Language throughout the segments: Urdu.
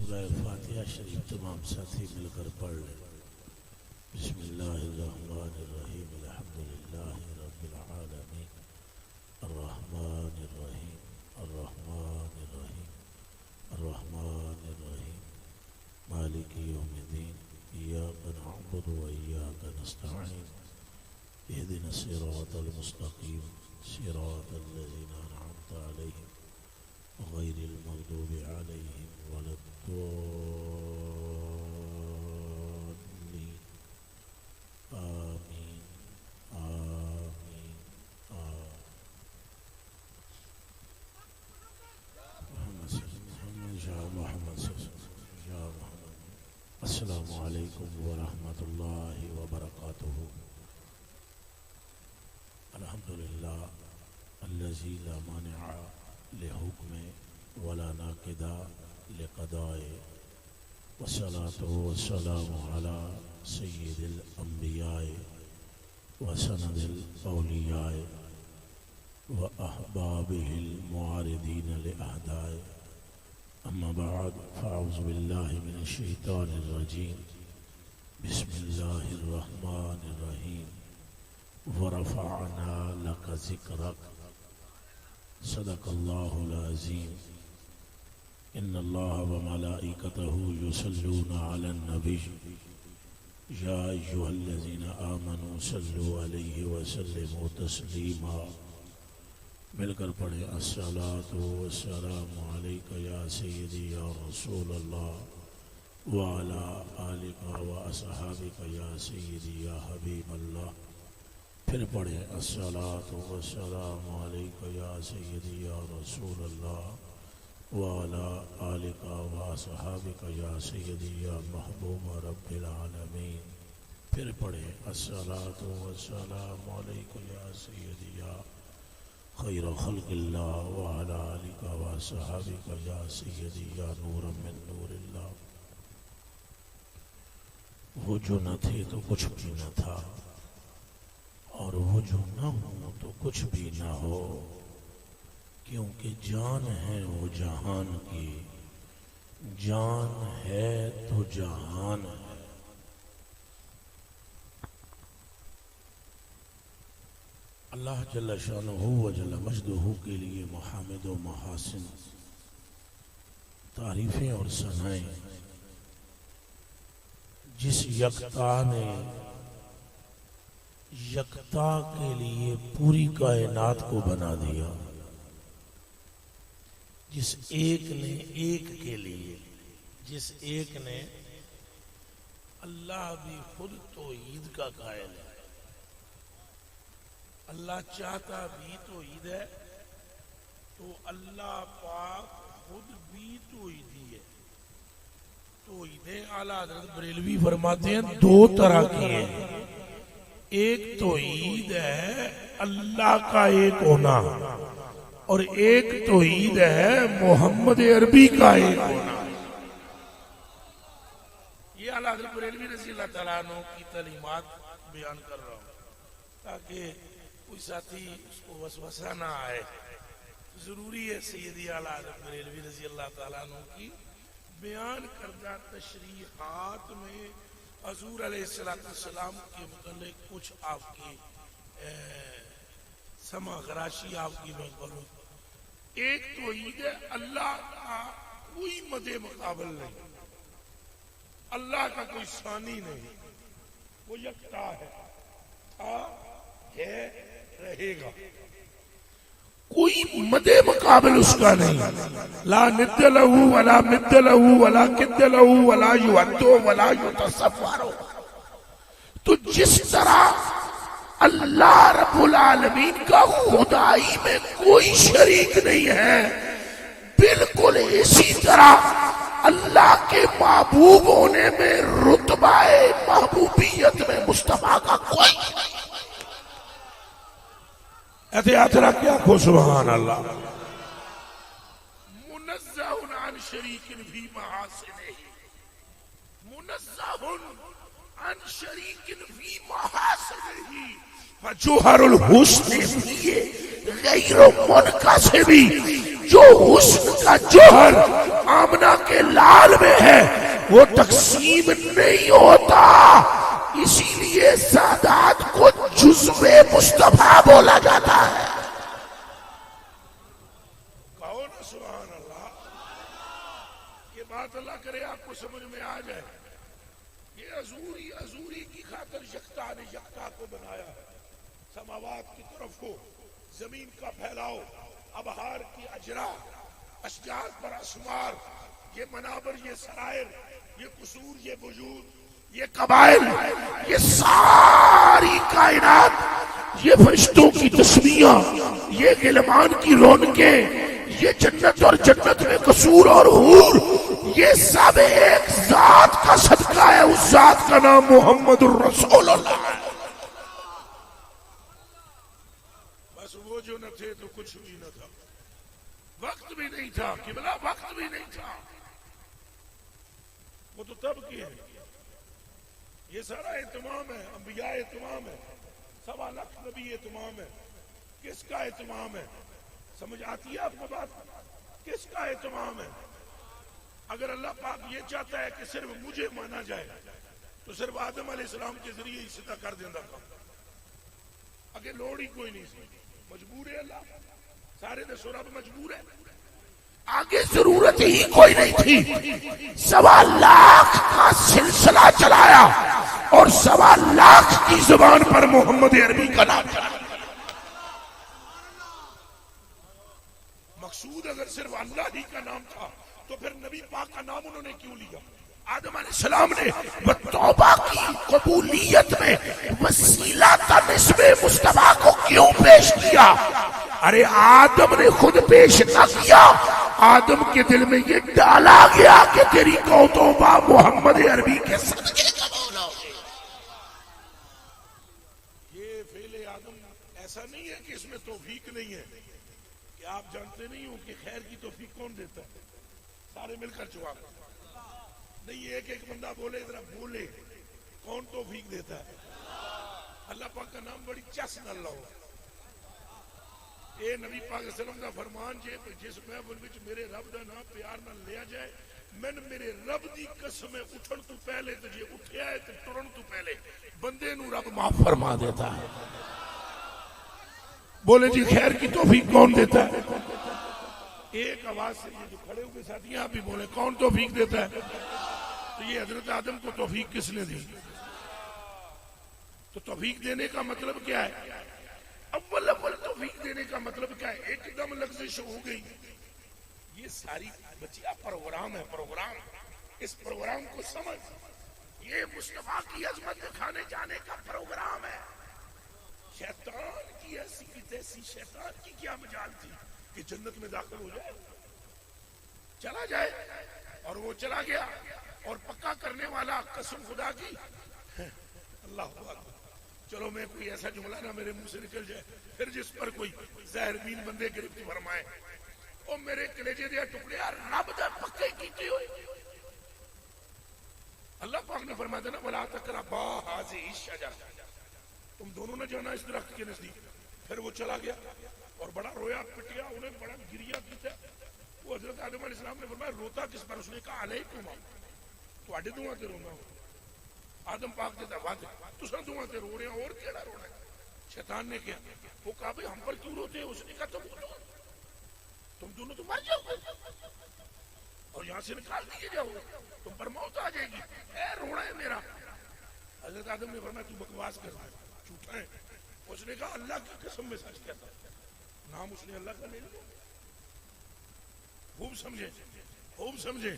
سورہ فاتحہ شریف تمام ساتھی مل کر پڑھ لیں۔ بسم اللہ الرحمن الرحیم الحمدللہ رب العالمین الرحمن الرحیم الرحمن الرحیم الرحمن الرحیم مالک یوم الدین ایاک نعبد و ایاک نستعین اہدنا الصراط المستقیم صراط الذین انعمت علیہم غیر المغضوب علیہم ولا الضالین آمین آمین آمین۔ محمد صلی اللہ علیہ وسلم۔ السلام علیکم ورحمۃ اللہ وبرکاتہ۔ الحمدللہ الذی لا مانع لحکم ولا ناقض لقضاء والصلاة والسلام على سید الانبیاء وسند الاولیاء واحبابہ المعارضین لاعداء اما بعد فاعوذ باللہ من الشیطان الرجیم بسم اللہ الرحمن الرحیم ورفعنا لک ذکرک صدق اللہ العظیم۔ ان اللہ وملائکتہ یصلون علی النبی یا ایہا الذین آمنوا صلوا علیہ وسلموا تسلیما۔ مل کر پڑھیں الصلاۃ والسلام علیک یا سیدی یا رسول اللہ وعلی آلک واصحابک یا سیدی یا حبیب اللہ۔ پھر پڑھیں الصلاۃ والسلام علیک یا سیدی یا رسول اللہ وعلی آلک واصحابک یا سیدی یا محبوب رب العالمین۔ پھر پڑھیں الصلاۃ والسلام علیک یا سیدی یا خیر خلق اللہ وعلی آلک واصحابک یا سیدی یا نور من نور اللہ۔ وہ جو نہ تھے تو کچھ بھی نہ تھا، اور وہ جو نہ ہو تو کچھ بھی نہ ہو، کیونکہ جان ہے وہ جہان کی، جان ہے تو جہان ہے۔ اللہ جل شانہ و جل مجدہ کے لیے محامد و محاسن، تعریفیں اور ثنائیں۔ جس یکتا نے یکتا کے لیے پوری کائنات کو بنا دیا، جس ایک نے ایک کے لیے، جس ایک نے، اللہ بھی خود توحید کا قائل ہے۔ اللہ چاہتا بھی توحید ہے، تو اللہ پاک خود بھی توحیدی ہے۔ توحید اعلیٰ حضرت بریلوی فرماتے ہیں دو طرح کی ہیں، ایک توحید ہے اللہ کا ایک ہونا، اور ایک توحید ہے محمد عربی کا ایک ہونا۔ یہ اعلیٰ حضرت بریلوی رضی اللہ تعالیٰ عنہ کی تعلیمات بیان کر رہا ہوں تاکہ کوئی ساتھی اس کو وسوسہ نہ آئے۔ ضروری ہے سیدی اعلیٰ حضرت بریلوی رضی اللہ تعالیٰ عنہ کی بیان کردہ تشریحات میں حضور علیہ السلام کے متعلق کچھ آپ کی سما غراشی آپ کی میں کروں۔ ایک توحید ہے اللہ کا کوئی مد مقابل نہیں، اللہ کا کوئی ثانی نہیں، وہ یکتا ہے، تھا ہے رہے گا، کوئی مد مقابل اس کا نہیں۔ لا ند لہ ولا مد لہ ولا کد لہ ولا یعد ولا یتصور۔ تو جس طرح اللہ رب العالمین کا خدائی میں کوئی شریک نہیں ہے، بالکل اسی طرح اللہ کے محبوب ہونے میں رتبہ محبوبیت میں مصطفیٰ کا کوئی نہیں۔ احتیاط رکھ کے آنکھوں سبحان اللہ۔ منزہ عن شریک فی محاسنہ، منزہ عن شریک فی محاسنہ فجوہر الحسن فی غیر منقسم، جو حسن کا جوہر آمنہ کے لال میں ہے وہ تقسیم نہیں ہوتا، اسی لیے سادات کو جزو مصطفیٰ بولا جاتا ہے۔ کہو نا سبحان اللہ، یہ بات اللہ کرے آپ کو سمجھ میں آ جائے۔ یہ عذوری کی خاطر یکتا نے یکتا کو بنایا ہے، سماوات کی طرف ہو، زمین کا پھیلاؤ، ابحار کی اجرا، اشجار پر اسمار، یہ منابر، یہ سرائر، یہ قصور، یہ وجود، یہ قبائل، یہ ساری کائنات، یہ فرشتوں کی تسبیحاں، یہ غلمان کی رونقیں، یہ جنت اور جنت میں قصور اور حور، یہ سب ایک ذات کا صدقہ ہے، اس ذات کا نام محمد الرسول اللہ ہے۔ بس وہ جو نہ تھے تو کچھ بھی نہ تھا، وقت بھی نہیں تھا قبلہ، وقت بھی نہیں تھا، وہ تو تب کی ہے۔ یہ سارا اہتمام ہے، انبیاء اہتمام ہے، 1.25 لاکھ نبی اہتمام ہے، کس کا اہتمام ہے؟ سمجھ آتی ہے آپ کو بات؟ کس کا اہتمام ہے؟ اگر اللہ پاک یہ چاہتا ہے کہ صرف مجھے مانا جائے تو صرف آدم علیہ السلام کے ذریعے ہی سیدھا کر دینا تھا، اگے لوڑ ہی کوئی نہیں سی، مجبور ہے اللہ، سارے دے سورب مجبور ہے، آگے ضرورت ہی کوئی نہیں تھی۔ 1.25 لاکھ کا سلسلہ چلایا اور 1.25 لاکھ کی زبان پر محمد عربی کا نام چلایا۔ مقصود اگر صرف اللہ ہی کا نام تھا تو پھر نبی پاک کا نام انہوں نے کیوں لیا؟ آدم علیہ السلام نے توبہ کی قبولیت میں وسیلہ نسب مصطفیٰ کو کیوں پیش کیا؟ ارے آدم نے خود پیش نہ کیا، آدم کے دل میں یہ ڈالا گیا کہ تیری کو توبہ محمد عربی کے صدقے قبول ہوگی۔ یہ فعل آدم ایسا نہیں ہے کہ اس میں توفیق نہیں ہے، کہ آپ جانتے نہیں ہو کہ خیر کی توفیق کون دیتا ہے؟ سارے مل کر جواب نہیں، ایک ایک بندہ بولے، ذرا بولے، کون توفیق دیتا ہے؟ اللہ پاک کا نام بڑی چس نہ لو، اے نبی پاک صلی اللہ علیہ وسلم کا فرمان جے جس محفل وچ میرے رب دا نام پیار نہ لیا جائے، میں میرے رب دی قسم اٹھن تو پہلے تے جے اٹھیا ہے تے ٹرن تو پہلے بندے نو رب معاف فرما دیتا ہے۔ بولے جی خیر کی توفیق کون دیتا ہے؟ ایک آواز سے یہ جو کھڑے ہوئے ساتھی آپ بھی بولے کون توفیق دیتا ہے؟ تو یہ حضرت آدم کو توفیق کس نے دی؟ تو توفیق دینے کا مطلب کیا ہے؟ اول توفیق دینے کا مطلب کیا ہے؟ ایک دم لغزش ہو گئی، یہ ساری بچیا پروگرام ہے، پروگرام، اس پروگرام کو سمجھ، یہ مصطفیٰ کی عظمت دکھانے جانے کا پروگرام ہے۔ شیطان کی ایسی کی تیسی، شیطان کی کیا مجال تھی کہ جنت میں داخل ہو جائے، چلا جائے، اور وہ چلا گیا، اور پکا کرنے والا قسم خدا کی اللہ اکبر۔ چلو میں کوئی ایسا جملہ نہ میرے منہ سے نکل جائے پھر جس پر کوئی زہر بین بندے گرفت فرمائے، او میرے کلیجے دیا ٹکڑے رب دا پکے کیتے ہوئے۔ اللہ پاک نے فرمایا تھا نا وَلَا تَقْرَبَا هَٰذِهِ الشَّجَرَةَ، تم دونوں نہ جانا اس درخت کے نزدیک۔ پھر وہ چلا گیا اور بڑا رویا پٹیا، انہیں بڑا گریا کیتا۔ وہ حضرت آدم علیہ السلام نے فرمایا روتا کس پر؟ اس نے کہا علیکم، تواڈے دوہاں تے رونا ہو۔ آدم پاک نے دعویٰ دی تساں دوہاں تے رو رہے ہیں، اور کیڑا رونا ہے؟ شیطان نے کیا وہ کہا بھئی ہم پر کیوں روتے ہیں؟ اس نے کہا تم دونوں تو مر جاؤ گے اور یہاں سے نکال دیے جاؤ گے، تم پر موت آ جائے گی، اے رونا ہے میرا۔ حضرت آدم نے فرمایا تو بکواس کر رہا ہے، جھوٹا ہے۔ اس نے کہا اللہ کی قسم میں سچ کہتا ہے۔ نام اس نے اللہ کا لے لیا۔ خوب سمجھے، خوب سمجھے۔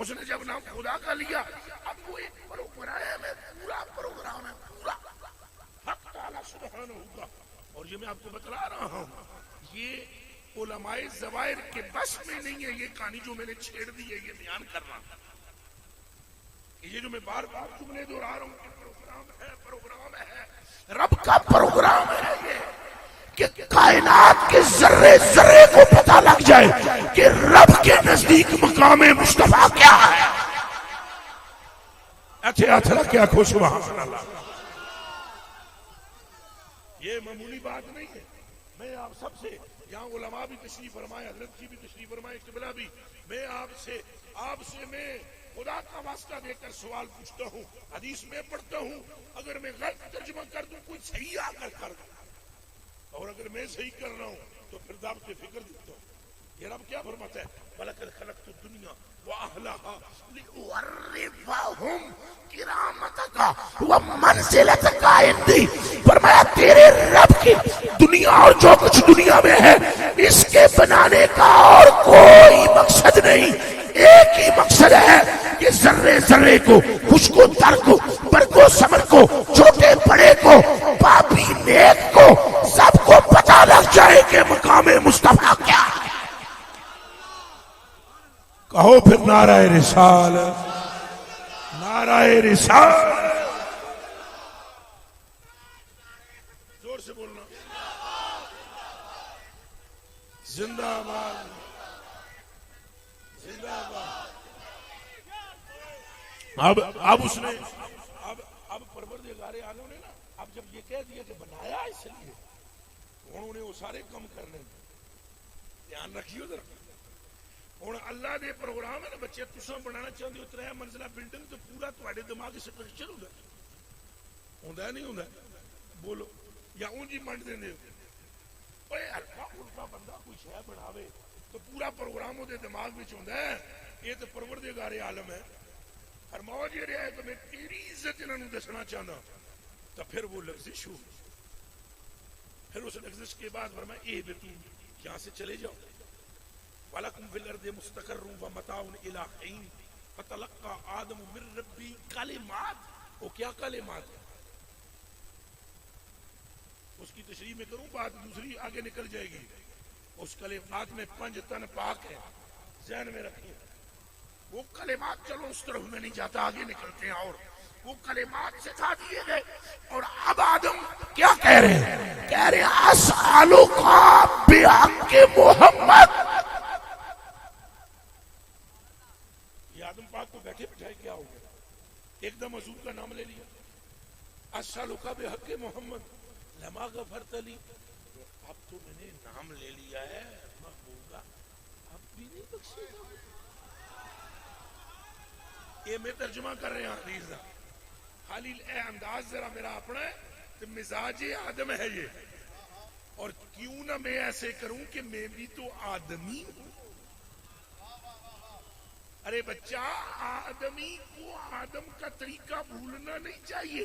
اس نے جب نام خدا کا لیا، اب وہ ایک پروگرام ہے، پورا پروگرام ہے، پورا حق تعالیٰ سبحانہ ہوگا۔ اور یہ میں آپ کو بتلا رہا ہوں، یہ علماء زوائر کے بس میں نہیں ہے یہ کہانی جو میں نے چھیڑ دی ہے یہ بیان کرنا۔ یہ جو میں بار بار جملے دہرا رہا ہوں کہ پروگرام ہے، پروگرام ہے، رب کا پروگرام ہے یہ کہ کائنات کے ذرے ذرے کو پتہ لگ جائے کہ رب کے نزدیک مقام مصطفیٰ کیا ہے۔ کتے ہاتھ رکھ کے آکھو سبحان اللہ. یہ معمولی بات نہیں ہے. میں آپ سب سے, یہاں علماء بھی تشریف فرمائے, حضرت جی بھی تشریف فرمائے, قبلہ بھی, میں آپ سے میں خدا کا واسطہ دے کر سوال پوچھتا ہوں. حدیث میں پڑھتا ہوں, اگر میں غلط ترجمہ کر دوں کوئی صحیح آ کر دوں, اور اگر میں صحیح کر رہا ہوں تو پھر دعوت فکر دیتا ہوں. یہ رب کیا فرماتا ہے؟ وَلَقَدْ خَلَقْتُ الدُّنْيَا وَأَهْلَهَا لِأُعَرِّفَهُمْ كِرَامَتَكَ وَمَنْزِلَتَكَ عِنْدِي. فرمایا تیرے رب کی دنیا اور جو کچھ دنیا میں ہے اس کے بنانے کا اور کوئی مقصد نہیں. ایک ہی مقصد ہے کہ ذرے ذرے کو, خشک و تر کو, برگ و ثمر کو, چھوٹے بڑے کو, پاپی نیک کو, سب کو پتہ لگ جائے کہ مقام مصطفیٰ کیا ہے. کہو پھر نعرہ رسالت, نعرہ رسالت, زور سے بولنا, زندہ باد, زندہ باد. اب اس نے اب پروردگار عالم نے نا, اب جب یہ کہہ دیا کہ بنایا اس لیے, انہوں نے وہ سارے کم کرنے, دھیان رکھیے ذرا. ہوں اللہ دے پروگرام ہے نا, بچے تساں بنانا چاہتے ہو 3 منزلہ بلڈنگ, تو پورا تواڈے دماغ سٹرکچر ہوندا نہیں ہوندا, بولو یا اون جی منڈ دیندے ہو. اوے ہلکا پھلکا بندہ کوئی شے بناوے تو پورا پروگرام وہ دماغ وچ ہوندا ہے. یہ تو پروردگار عالم ہے. فرماؤ جی رہا ہے کہ میں تیری عزت انہوں نے دسنا چاہتا, تو پھر وہ لفظش ہو. پھر اس لفظش کے بعد فرمایا اے بیٹی یہاں سے چلے جاؤ. وَلَكُمْ فِي الْأَرْضِ مُسْتَقَرٌّ وَمَتَاعٌ إِلَىٰ حِينٍ فَتَلَقَّىٰ آدَمُ مِن رَّبِّهِ کلمات. وہ کیا کلمات ہے؟ اس کی تشریح میں کروں, بات دوسری آگے نکل جائے گی. اس کلمات میں 5 تن پاک ہیں, ذہن میں رکھیں. وہ کلمات, چلو اس طرف میں نہیں جاتا, آگے نکلتے ہیں. اور وہ کلمات سکھا دیے گئے. اور اب آدم کیا کہہ رہے ہیں؟ کہہ رہے ہیں اسألک بحق محمد. آدم پاک کو بیٹھے بٹھائے کیا ہو گیا, ایک دم حضور کا نام لے لیا. اسألک بحق محمد لما غفرت لی. اب تو میں نے نام لے لیا ہے محبوبہ, اب بھی نہیں بخشے گا. یہ میں ترجمہ کر رہے ہیں حدیث کا, خالی اے انداز ذرا میرا اپنا ہے تو مزاج آدم ہے یہ. اور کیوں نہ میں ایسے کروں کہ میں بھی تو آدمی ہوں. ارے بچہ, آدمی کو آدم کا طریقہ بھولنا نہیں چاہیے.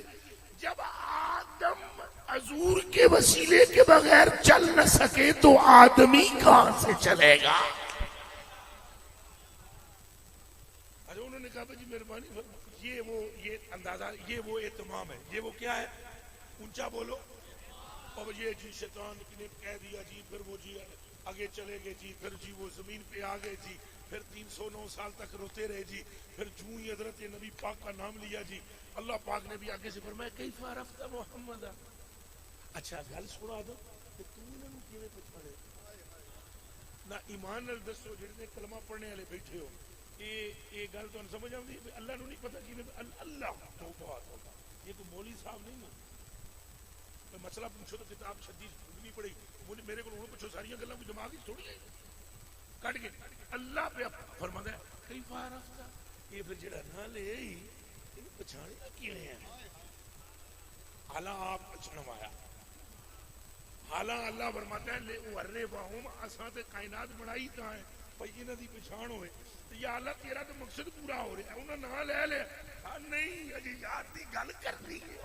جب آدم حضور کے وسیلے کے بغیر چل نہ سکے تو آدمی کہاں سے چلے گا؟ ارے انہوں نے کہا جی مہربانی فرمائیے, یہ اندازہ, یہ وہ اہتمام ہے, یہ وہ کیا ہے, اونچا بولو. اور یہ جی شیطان نے کہہ دیا جی, پھر وہ جی آگے چلے گئے جی, پھر جی وہ زمین پہ آ گئے جی, پھر 309 سال تک روتے رہے جی, پھر جوں ہی حضرت نبی پاک کا نام لیا جی, اللہ پاک نے بھی آگے سے فرمایا کیف عرفت محمد. اچھا گل سنا دو کہ تم انہوں کیویں پچھاڑے نہ ایمان نال دسو جڑے کلمہ پڑھنے والے بیٹھے ہو. یہ گل تو سمجھ آؤں گی, اللہ نو نہیں پتا کہ اللہ توبہ توبہ, یہ تو مولوی صاحب نہیں نا. مسئلہ پوچھو تو کتاب شدید ڈھونڈنی پڑے گی, میرے کو پوچھو ساری گلاں کوئی دماغ ہی تھوڑی ہے کٹ کے. اللہ پہ فرماتا ہے کیف عرفت. یہ پھر جڑا نہ لے یہ پچھاڑنا کیویں ہے؟ حالاں آپ پچھڑوایا, حالاں اللہ فرماتا ہے لے اوربہم, اساں تے کائنات بنائی تا ہے بھئی انہاں دی پہچان ہوئے. یا اللہ تیرا تو مقصد پورا ہو رہا ہے, انہاں نہ لے لے. ہاں نہیں اجی یار دی گل کرنی ہے,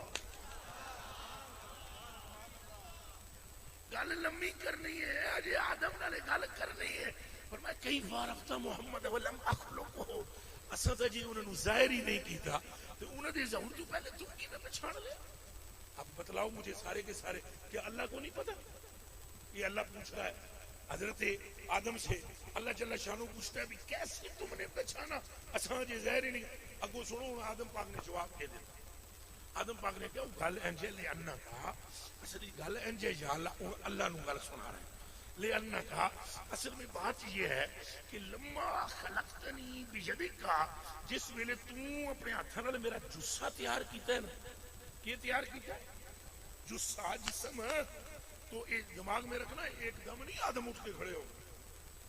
گل لمبی کرنی ہے, اجی آدم نال گل کرنی ہے. فرمایا کیف عرفت محمد ولم اخلقہ. اساں تے جی انہاں نو ظاہر ہی نہیں کیتا, تو انہاں دے ظہور تو پہلے تم کیویں پہچان لیا؟ اب بتلاؤ مجھے سارے کے سارے, کیا اللہ کو نہیں پتا؟ یہ اللہ پوچھتا ہے حضرت آدم سے, اللہ جل شانہ پوچھتا ہے بھی کیسے تم نے پہچانا, اساں جی ظاہر ہی نہیں. اگو سنو, آدم پاک نے جواب دے دیا. آدم پاک نے کہا گل انجے لے انا کا اصلی گل انجے, یا اللہ نو گل سنا رہے ہیں. لأنک، اصل میں بات یہ ہے کہ لما خلقتنی بیدک، جس ویلے تو اپنے ہاتھ نال میرا جسا تیار کیتا ہے نا، یہ تیار کیتا ہے جسا جسم، تو ایک دماغ میں رکھنا، ایک دم نہیں آدم اٹھ کے کھڑے ہو.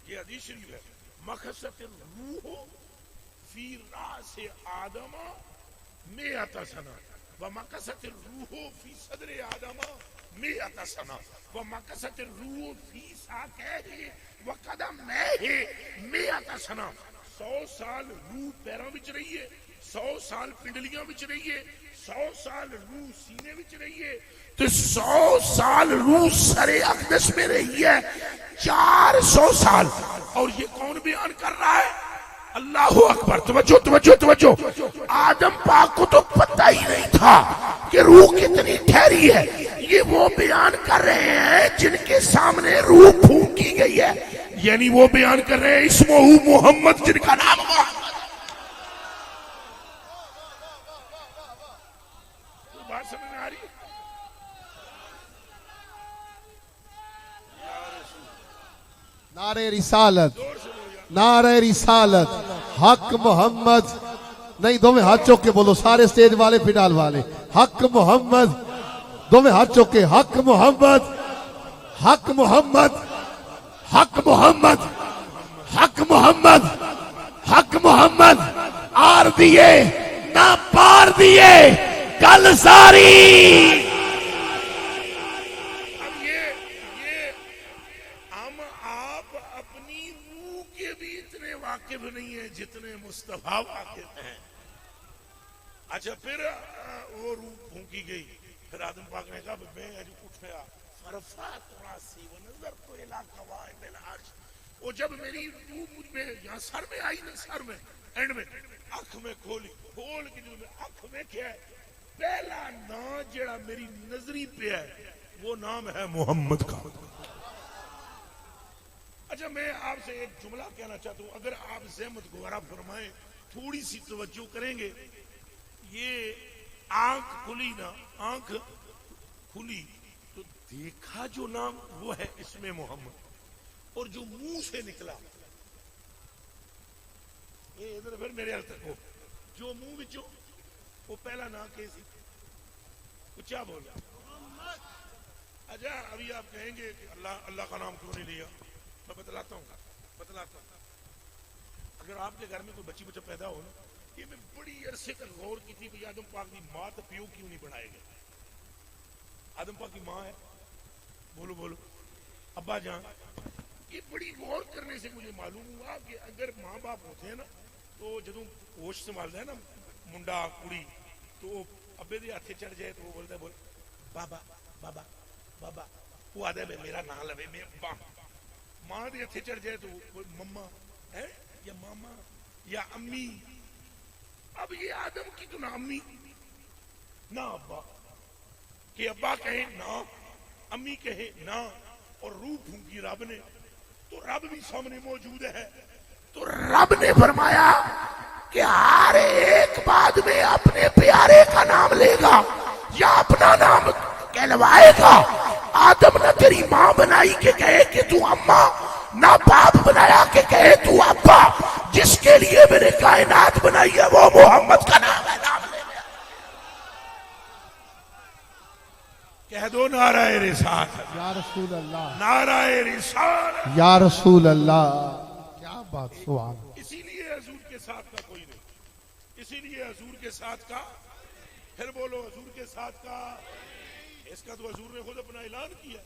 یہ حدیث شریف ہے، مکثت الروح فی راس آدم مئۃ سنہ ومکثت الروح فی صدر آدم مئۃ سنہ ومکثت الروح فی ساقیہ وقدمیہ مئۃ سنہ. 100 سال روح پیراں وچ رہی ہے، 100 سال پنڈلیاں وچ رہی ہے، 100 سال روح سینے وچ رہی ہے، تو 100 سال روح سر اقدس میں رہی ہے 400 سال. اور یہ کون بیان کر رہا ہے؟ اللہ اکبر. توجہ توجہ توجہ. آدم پاک کو تو پتہ ہی نہیں تھا کہ روح کتنی ٹھہری ہے. یہ وہ بیان کر رہے ہیں جن کے سامنے روح پھونکی گئی ہے، یعنی وہ بیان کر رہے ہیں اسمہ محمد، جن کا نام محمد. بات سمجھ میں آ رہی ہے؟ نعرہ رسالت، نعرہ رسالت، حق محمد. نہیں، دو میں ہاتھ چوک کے بولو، سارے سٹیج والے فڈال والے. حق محمد، دو میں ہاتھ چوک کے. حق محمد، حق محمد، حق محمد، حق محمد، حق محمد. آر دیے نہ پار دیے کل ساری. اب یہ ہم آپ اپنی روح کے بھی اتنے واقف نہیں ہیں جتنے مصطفیٰ واقف ہیں. اچھا، پھر وہ روح پھونکی گئی، پھر آدم پاک نے کہا میں اٹھیا فرفعت راسی ونظرت الی قوائم العرش. وہ جب میری روح مجھ میں یہاں سر میں آئی نا، سر میں اینڈ میں آنکھ میں کھول کے جو میں آنکھ میں کیا ہے، پہلا نام جڑا میری نظری پہ ہے وہ نام ہے محمد کا. اچھا، میں آپ سے ایک جملہ کہنا چاہتا ہوں، اگر آپ زحمت گوارا فرمائیں، تھوڑی سی توجہ کریں گے. یہ آنکھ کھلی نا، آنکھ کھلی تو دیکھا جو نام وہ ہے اس میں محمد، اور جو منہ سے نکلا، یہ ادھر پھر میرے حال تک ہو، جو منہ بچوں وہ پہلا نام کیسی کچھ بولا. اچھا، ابھی آپ کہیں گے کہ اللہ کا نام کیوں نہیں لیا. میں بتلاتا ہوں. اگر آپ کے گھر میں کوئی بچی بچہ پیدا ہو نا، یہ میں بڑی عرصے تک غور کی تھی کہ آدم پاک کی ماں تو پیو کیوں نہیں بنائے گئے. آدم پاک کی ماں ہے، بولو بولو، ابا جان. یہ بڑی غور کرنے سے مجھے معلوم ہوا کہ اگر ماں باپ ہوتے ہیں نا تو جدوں ہوش سنبھالتا ہے نا منڈا کڑی، تو ابے دے ہاتھے چڑھ جائے تو وہ بولتا ہے بول بابا بابا بابا. وہ آدھا ہے میرا نام لوے میں ابا. ماں دے ہاتھے چڑھ جائے تو وہ مما ہے یا ماما یا امی. اب یہ آدم کی تو نہ امی نہ ابا، کہ ابا کہے نہ، امی کہے نہ، اور روح پھونکی رب نے، تو رب بھی سامنے موجود ہے. تو رب نے فرمایا کہ ہر ایک بعد میں اپنے پیارے کا نام لے گا یا اپنا نام کہلوائے گا. آدم نہ تیری ماں بنائی کہ کہے کہ تو اماں، نہ باپ بنایا کہ کہے تو ابا. جس کے لیے میں نے کائنات بنائی ہے وہ محمد کا نام ہے، نام لے لیا. کہہ دو نعرہ رسالت، یا رسول اللہ، نعرہ رسالت، یا رسول اللہ. کیا بات، سبحان. اسی لیے حضور کے ساتھ کا کوئی نہیں، اسی لیے حضور کے ساتھ کا، پھر بولو حضور کے ساتھ کا. اس کا تو حضور نے خود اپنا اعلان کیا.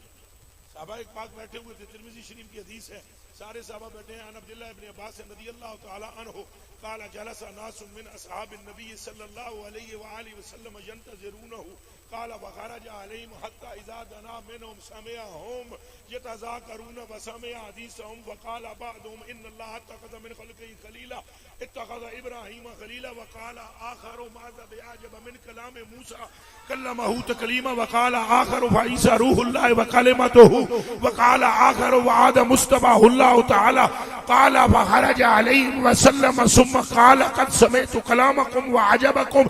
صحابہ ایک پاک بیٹھے ہوئے تھے، ترمذی شریف کی حدیث ہے، سارے صحابہ بیٹھے ہیں. عن عبداللہ ابن عباس رضی اللہ تعالی عنہ قال جلس ناس من اصحاب النبی صلی اللہ علیہ وآلہ وسلم ينتظرونه قال وخرج عليهم حتى اذا دنا منهم سمعهم يتذاكرون وسمع حديثهم وقال بعضهم ان الله اتخذ من خلقه خليلا اتخذ ابراهيم خليلا وقال اخر ماذا بيعجب من كلام موسى كلمه تكليما وقال اخر فعيسى روح الله وكلمته وقال اخر وعاد مصطفى الله تعالى قال وخرج عليهم وسلم ثم قال قد سمعت كلامكم وعجبكم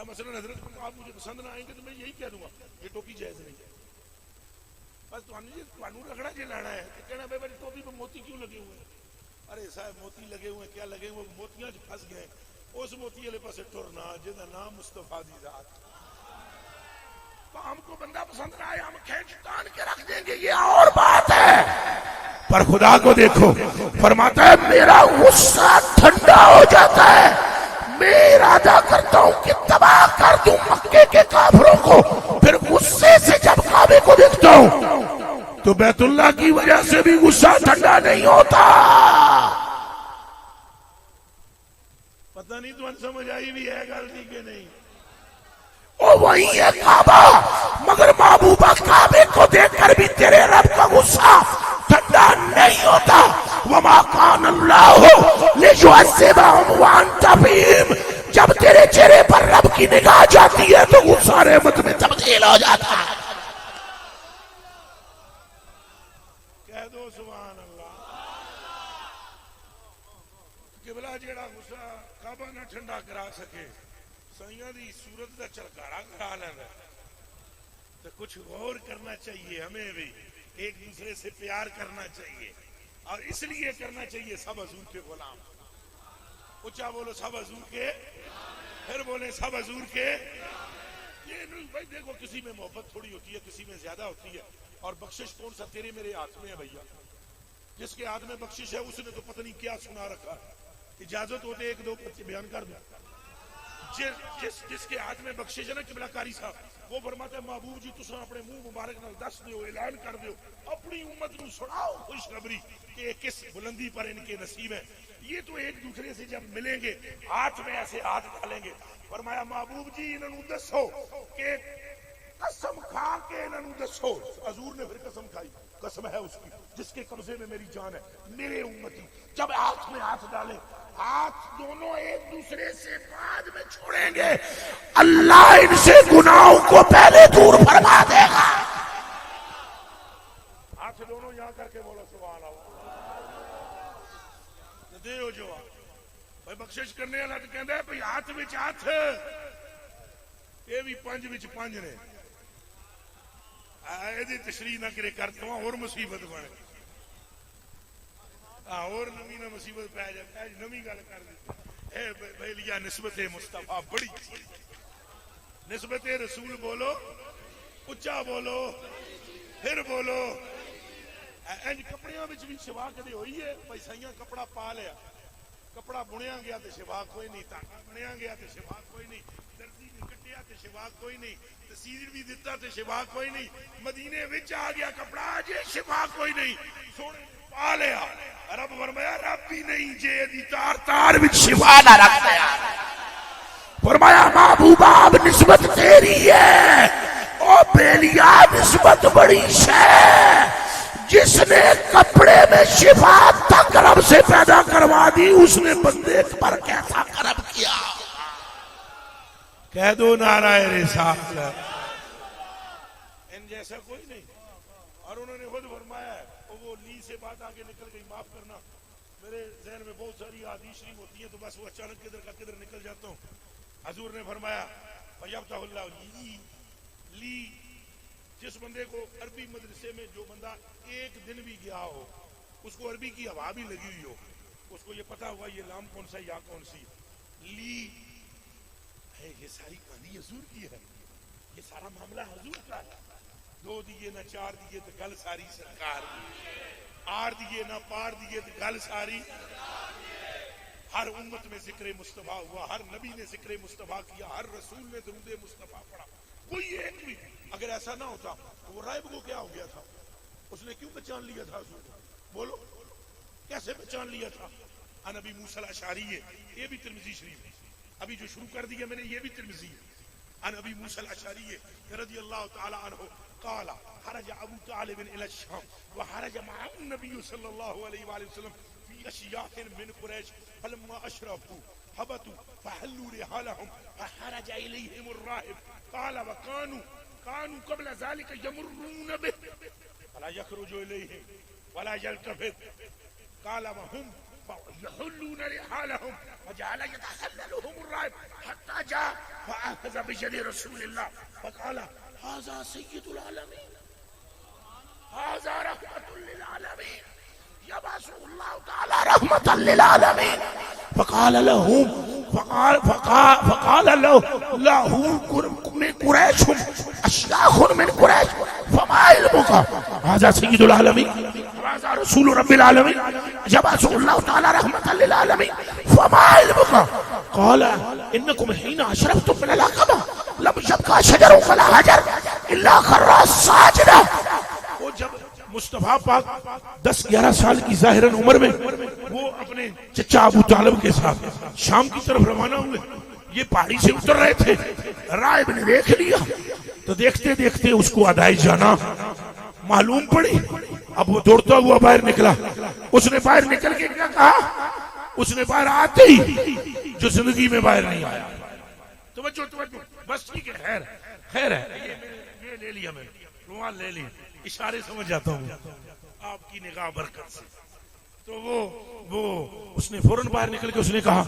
مثلا حضرت آپ مجھے پسند نہ آئیں گے تو میں یہی کہہ دوں گا یہ ٹوپی جائز نہیں ہے. بس تمہیں رگڑا جی لانا ہے تو کہنا بھائی ٹوپی پہ موتی کیوں لگے ہوئے ہیں؟ ارے صاحب موتی لگے ہوئے کیا لگے ہوئے موتیاں پھنس گئے اس موتی والے پاسے ٹرنا جہاں نام مصطفیٰ دی ذات. تو ہم کو بندہ پسند نہ آئے ہم کھینچ تان کے رکھ دیں گے یہ اور بات ہے. پر خدا کو دیکھو فرماتا ہے میرا غصہ ٹھنڈا ہو جاتا ہے میں ارادہ کرتا ہوں کہ تباہ کر دوں مکے کے کافروں کو. پھر غصے سے جب کعبے کو دیکھتا ہوں تو بیت اللہ کی وجہ سے بھی غصہ ٹھنڈا نہیں ہوتا. پتہ نہیں تو سمجھ آئی بھی ہے غلطی کہ نہیں. او وہی ہے کعبہ مگر محبوبہ کعبے کو دیکھ کر بھی تیرے رب کا غصہ ٹھنڈا نہیں ہوتا. وما کان اللہ لیعذبہم وانت فیہم. جب تیرے چہرے پر رب کی نگاہ جاتی ہے تو غصہ رحمت میں تبدیل ہو جاتا ہے. کہہ دو سبحان اللہ. قبلہ جیڑا غصہ کعبہ نہ ٹھنڈا کرا سکے سائیاں دی صورت دا چرکارا کرا لینا. تو کچھ غور کرنا چاہیے ہمیں بھی ایک دوسرے سے پیار کرنا چاہیے اور اس لیے کرنا چاہیے سب حضور کے غلام. اچھا بولو سب حضور کے پھر بولے سب حضور کے. یہ نہیں بھائی دیکھو کسی میں محبت تھوڑی ہوتی ہے کسی میں زیادہ ہوتی ہے اور بخشش کون سا تیرے میرے ہاتھ میں ہے بھیا. جس کے ہاتھ میں بخشش ہے اس نے تو پتہ نہیں کیا سنا رکھا. اجازت ہوتے ایک دو بچے بیان کر دیں. جس کے ہاتھ میں بخشش ہے نا قبلہ کاری صاحب وہ فرماتا ہے محبوب جی تساں اپنے منہ مبارک نال دس دیو اعلان کر دیو اپنی امت نو سناؤ خوشخبری کہ کس بلندی پر ان کے نصیب ہیں. یہ تو ایک دوسرے سے جب ملیں گے ہاتھ میں ایسے ہاتھ ڈالیں گے. فرمایا محبوب جی انہوں نے دسو کہ قسم کھا کے انہوں نے دسو. حضور نے پھر قسم کھائی قسم ہے اس کی جس کے قبضے میں میری جان ہے میرے امتی جب ہاتھ میں ہاتھ ڈالیں ہاتھ دونوں ایک دوسرے سے بعد میں چھوڑیں گے اللہ ان سے گناہوں کو پہلے دور فرما دے گا. ہاتھ دونوں یہاں کر کے بولو سبحان اللہ. دے ہو جو بھائی بخشش کرنے والا تو کہندا ہے بھائی ہاتھ وچ ہاتھ یہ بھی پنج وچ پنج نے. ایدی تشریح نہ کرے کرتا ہوں اور مصیبت بنے اور نمی نہ مصیبت پہ جائے نمی گل کر دی. اے بھائی لیا نسبت مصطفیٰ بڑی نسبت رسول بولو اچا بولو پھر بولو. انج کپڑیاں وچ بھی شوا کدی ہوئی ہے بھائی سائیاں کپڑا پا لیا کپڑا بنیا گیا تے شوا کوئی نہیں تاکہ بنیا گیا تے شوا کوئی نہیں درزی نے کٹیا تے شوا کوئی نہیں تسیر بھی دیتا تے شوا کوئی نہیں مدینے وچ آ گیا کپڑا جے شوا کوئی نہیں سونے پا لیا. رب فرمایا رب بھی نہیں جے دی تار تار وچ شوا نہ رکھ دیا. فرمایا محبوبہ اب نسبت تیری ہے او بیلیا نسبت بڑی شے. جس نے کپڑے میں شفا تک رب سے پیدا کروا دی اس نے بندے پر کیسا کرم کیا. کہہ دو نعرہ رسالت. ان جیسا کوئی نہیں. اور انہوں نے خود فرمایا ہے وہ لی سے بات آگے نکل گئی معاف کرنا میرے ذہن میں بہت ساری حدیث شریف ہوتی ہیں تو بس وہ اچانک کدھر کا کدھر نکل جاتا ہوں. حضور نے فرمایا فیفتح اللہ لی جس بندے کو عربی مدرسے میں جو بندہ ایک دن بھی گیا ہو اس کو عربی کی ہوا بھی لگی ہوئی ہو اس کو یہ پتا ہوا یہ لام کون سا یا کون سی لی ہے. یہ ساری کہانی حضور کی ہے یہ سارا معاملہ حضور کا ہے. دو دیے نہ چار دیے تو گل ساری سرکار دی. آر دیے نہ پار دیے تو گل ساری. ہر امت میں ذکر مصطفیٰ ہوا ہر نبی نے ذکر مصطفیٰ کیا ہر رسول نے درود مصطفیٰ پڑھا. کوئی ایک بھی اگر ایسا نہ ہوتا تو وہ رائب کو کیا ہو گیا تھا اس نے کیوں پہچان لیا تھا حضور بولو کیسے پہچان لیا تھا. ان ابی موسیٰ الاشعری ہے یہ بھی ترمذی شریف ہے ابھی جو شروع کر دیا میں نے یہ بھی ترمذی ہے. ان ابی موسیٰ الاشعری رضی اللہ تعالی عنہ قال خرج ابو طالب الى الشام وخرج معه النبي صلى الله عليه وآله وسلم في اشياخ من قريش فلما اشرفوا هبطوا فحلوا رحالهم فخرج اليهم الراهب قال وكانوا قبل ذلك يمرون به فلا يخرج اليهم ولا يلتفت قال وهم يحلون رحالهم فجعل يتخللهم الرعب حتى جاء فأخذ بيد رسول الله فقال هذا سيد العالمين هذا رحمة للعالمين يبعث الله تعالى رحمة للعالمين فقال له من قريش أشياخ من قريش فما علمك هذا سيد العالمين هذا رسول رب العالمين يبعث الله تعالى رحمة للعالمين فما علمك قال إنكم حين أشرفتم من العقبة لم يبقى شجر ولا حجر إلا خر ساجدا. مصطفیٰ پاک 10-11 سال کی ظاہراً عمر میں وہ اپنے چچا ابو طالب کے ساتھ شام کی طرف روانہ ہوئے. یہ پہاڑی سے اتر رہے تھے, راہب نے دیکھ لیا تو دیکھتے دیکھتے اس کو ادائی جانا معلوم پڑی. اب وہ دوڑتا ہوا باہر نکلا. اس نے باہر نکل کے کیا کہا؟ اس نے باہر آتے ہی جو زندگی میں باہر نہیں آیا. توجہ بس ٹھیک ہے, خیر ہے, یہ لے لیا میں رومال لے لیا, اشارے سمجھ جاتا ہوں آپ کی نگاہ برکت سے. تو وہ اس نے فوراً باہر نکل کے اس نے کہا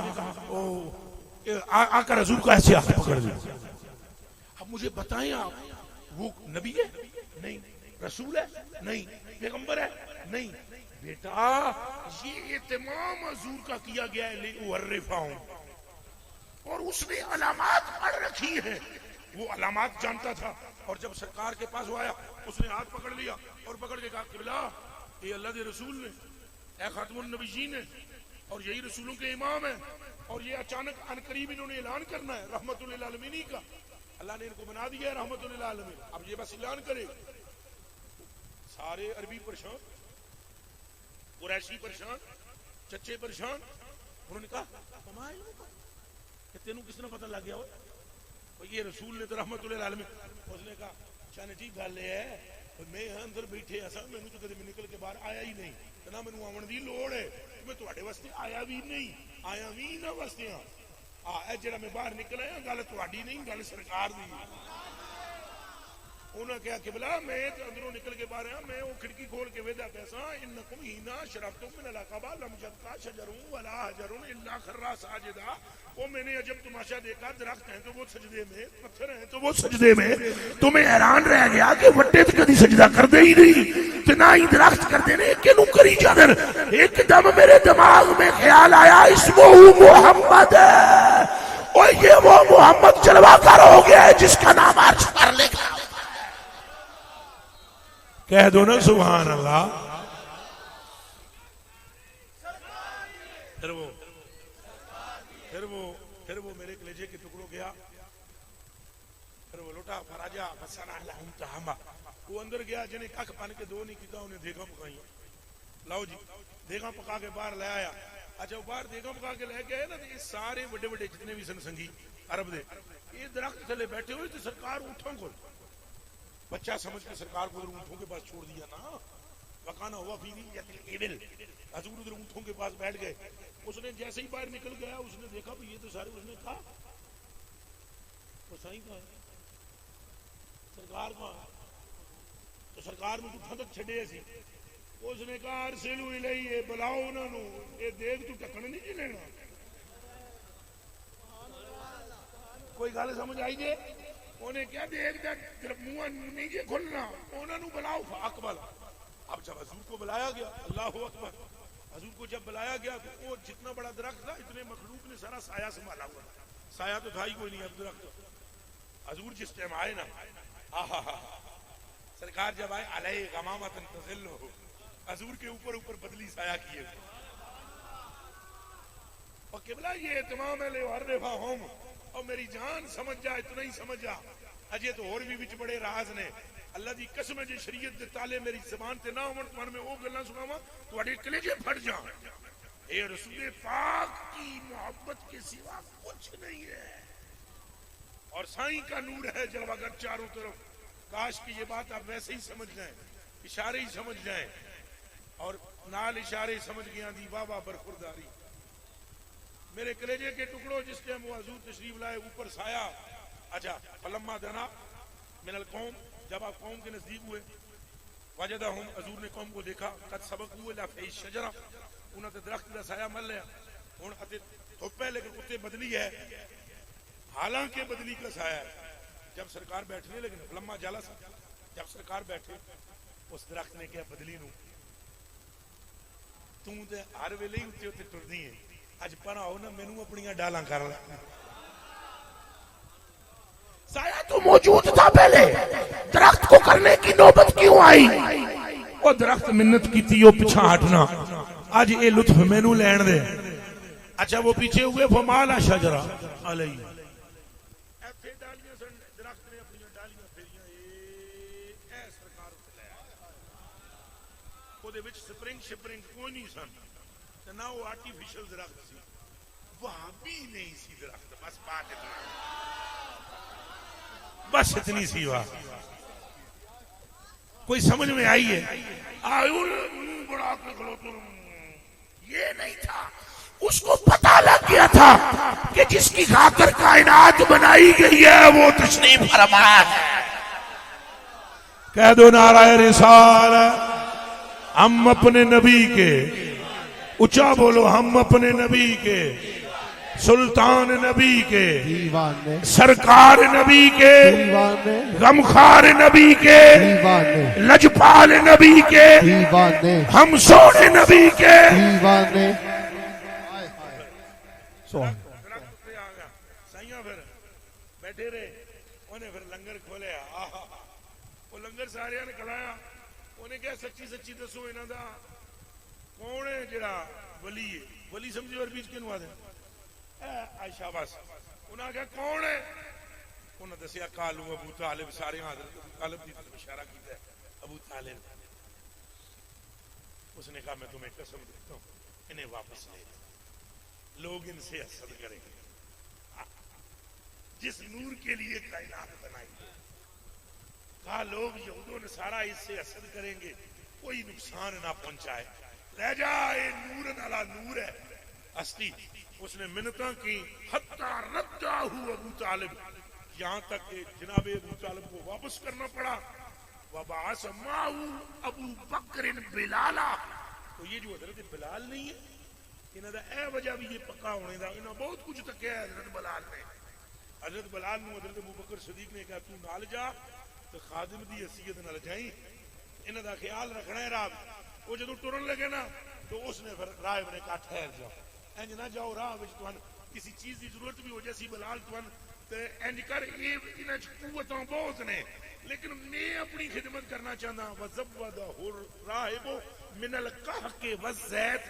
آ کر حضور کا ایسے ہاتھ پکڑ لیا. اب مجھے بتائیں آپ وہ نبی ہے نہیں, رسول ہے نہیں, پیغمبر ہے نہیں. بیٹا یہ اہتمام حضور کا کیا گیا ہے لِأُعَرِّفَهُمْ, اور اس نے علامات پڑھ رکھی ہیں. وہ علامات جانتا تھا. اور جب سرکار کے پاس وہ آیا اس نے ہاتھ پکڑ لیا اور پکڑ کے کہا قبلہ یہ اللہ کے رسول نے, اے خاتم النبیین ہے, اور یہی رسولوں کے امام ہیں, اور یہ اچانک ان قریب انہوں نے اعلان کرنا ہے رحمت للعالمین کا. اللہ نے ان کو بنا دیا ہے رحمت للعالمین, اب یہ بس اعلان کرے. سارے عربی پریشان, قریشی پریشان, چچے پریشان. انہوں نے کہا کہ تینوں کس نے پتہ لگ گیا ہو یہ رسول نے تو رحمت للعالمین. اس نے کہا چاہنے جی گل یہ ہے میں اندر بیٹھے ایسا مینوں تو کدی نکل کے باہر آیا ہی نہیں, نہ مینوں آون دی لوڑ ہے, میں تواڈے واسطے آیا بھی نہیں, آیا بھی نہ واسطے اے جڑا میں باہر نکل آیا گل تواڈی نہیں گل سرکار دی. انہوں نے کہا قبلہ میں اندروں نکل کے باہر آیا, میں وہ کھڑکی کھول کے ویدا پیسا انکم ہینا شرفتم من العقبہ لم یبقى شجر ولا حجر الا خر ساجدا. وہ میں نے عجب تماشا دیکھا, درخت ہیں تو وہ سجدے میں, پتھر ہیں تو وہ سجدے میں. تو میں حیران رہ گیا کہ وٹے تو کدی سجدہ کردے ہی نہیں تو نہ ہی درخت کردے نے, کینوں کری جاندے. ایک دم میرے دماغ میں خیال آیا اسمہ محمد ہے, اور یہ وہ محمد جلوہ گر ہو گیا ہے جس کا نام عرش پر لکھا. کہہ دو نا سبحان اللہ. پھر وہ میرے کلیجے کے ٹکڑوں گیا, پھر وہ لوٹا فراجا فسنا لہم تہما. وہ اندر گیا جنہیں ککھ پن کے دو نہیں کیتا, انہیں دیگاں پکائیں. لاؤ جی دیگاں پکا کے باہر لے آیا. اچھا وہ باہر دیگاں پکا کے لے کے آئے نا, یہ سارے بڑے بڑے جتنے بھی سنگھی عرب دے یہ درخت تھلے بیٹھے ہوئے تو سرکار اونٹوں کو بچہ سمجھ کے سرکار کو اونٹوں کے پاس چھوڑ دیا نا. وکانا ہوا فی ایبل, حضور ادھر اونٹوں کے پاس بیٹھ گئے. اس نے جیسے ہی باہر نکل گیا اس نے دیکھا یہ تو سارے, اس نے کہا وہ صحیح کہا سرکار کہاں, تو سرکار میں تو تھک چھڑے سی. اس نے کہا ارسلوا الیہ, بلاؤ انہوں نے, یہ دیکھ تو ٹکن نہیں جی لینا. کوئی گل سمجھ آئی جے؟ انہیں کیا دیکھ منہ نہیں جی کھلنا, انہوں نے بلاؤ اکبر. اب جب حضور کو بلایا گیا, اللہ اکبر, حضور کو جب بلایا گیا تو وہ جتنا بڑا درخت تھا اتنے مخلوق نے سارا سایہ سنبھالا ہوا. سایہ تو تھا ہی کوئی نہیں اب درخت. حضور جس ٹائم آئے نا سرکار جب آئے علیہ غمامۃ تظلہ, حضور کے اوپر بدلی سایہ کیے. اور قبلہ یہ اہتمام ہے لِأُعَرِّفَهُمْ, اور میری جان سمجھ جا, اتنا ہی سمجھ جا. اجے تو اور بھی وچ بڑے راز نے. اللہ دی قسم ہے جی شریعت دے تالے میری زبان تے نہ ہون تو میں وہ گلاں سناواں تواڈے کلیجے پھٹ جان. اے رسول پاک کی محبت کے سوا کچھ نہیں ہے, اور سائیں کا نور ہے جلوہ گر چاروں طرف. کاش کہ یہ بات آپ ویسے ہی سمجھ جائیں, اشارے ہی سمجھ جائیں, اور نال اشارے سمجھ گیا دی بابا برخورداری. میرے کلیجے کے ٹکڑوں جس ٹائم وہ حضور تشریف لائے اوپر سایہ. اچھا فلما دنا من القوم, جب آپ قوم کے نزدیک ہوئے, وجدہم, حضور نے قوم کو دیکھا, قد سبقوا الی فی الشجرہ, انہوں نے درخت کا سایہ مل لیا. ہوں دھوپ ہے لیکن اتنے بدلی ہے، حالانکہ بدلی کا سایہ ہے. جب سرکار بیٹھنے لیکن لما جالا سا جب سرکار بیٹھے اس درخت نے کیا بدلی نو توں تے ہر ویلے ہی اتنے اتنے ٹردی ہے، اج پر آؤ نا مینوں اپنی ڈالاں کر لے. سایہ تو موجود تھا پہلے، درخت کو کرنے کی نوبت کیوں آئی؟ وہ درخت منت کی تھی وہ پیچھا ہٹنا، آج یہ لطف مینو لین دے. اچھا وہ پیچھے ہوئے فمالا شجرہ علیہ، ایتھے ڈالیاں سن درخت نے اپنی ڈالیاں پھیریاں اے سرکار تے لے آیا. وہ دے وچ سپرنگ کوئی نہیں سن تے نہ وہ آرٹیفیشل درخت سی، وہاں بھی نہیں سی درخت، بس بات اتنا، بس اتنی سی بات. کوئی سمجھ میں آئی ہے؟ بڑا یہ نہیں تھا، اس کو پتا لگ گیا تھا کہ جس کی خاطر کائنات بنائی گئی ہے وہ تشریف فرما ہے. کہہ دو نعرہ رسالت. ہم اپنے نبی کے، اونچا بولو، ہم اپنے نبی کے، سلطان نبی کے، دیوانے، سرکار نبی کے، دیوانے، غمخوار نبی کے، دیوانے، لجپال نبی کے، دیوانے، ہم سونے نبی کے. دیوانے. سائیاں پھر بیٹھے رہے، انہیں پھر لنگر کھولیا. وہ لنگر سارے نے کھلایا. انہیں کہا سچی سچی دسو انہاں دا کون ہے جڑا ولی ہے؟ ولی سمجھو عربی وچ کینوں آدے؟ عائشہ بس. انہاں کہا کون ہے؟ انہاں دسیا کالو ابو طالب. سارے حضرت طالب دی طرف اشارہ کیتا ہے، ابو طالب. اس نے کہا میں تمہیں قسم دیتا ہوں انہیں واپس لے جاؤ، لوگ ان سے حسد کریں گے. جس نور کے لیے کائنات بنائی ہے، کہا لوگ یہود و نصارہ اس سے حسد کریں گے، کوئی نقصان نہ پہنچائے، لے جا، یہ نور علی نور ہے اصلی. اس نے منتاں کی حتی ردہ ابو طالب، یہاں تک کہ جناب ابو طالب کو واپس کرنا پڑا. وبعث معه ابو بکر بلالا. تو یہ جو حضرت بلال نہیں ہے، انہاں دا اے وجہ بھی یہ پکا ہونے دا، انہاں بہت کچھ تکیا ہے حضرت بلال نے. حضرت بلال نو حضرت ابو بکر صدیق نے کہا تو نال جا تو خادم دی حیثیت نال جائیں، انہاں دا خیال رکھنا ہے. راہ وہ جدوں ٹرن لگے نا تو اس نے پھر راہب نے کہا ٹھہر جاؤ، انج نہ جاؤ، راہ وچ تہن کسی چیز دی ضرورت بھی ہو جیسی بلال تہن تے انج کر. یہ انہاں چ قوتاں بہت نے لیکن میں اپنی خدمت کرنا چاہتا. وزودہ الراہب من القحق والزیت.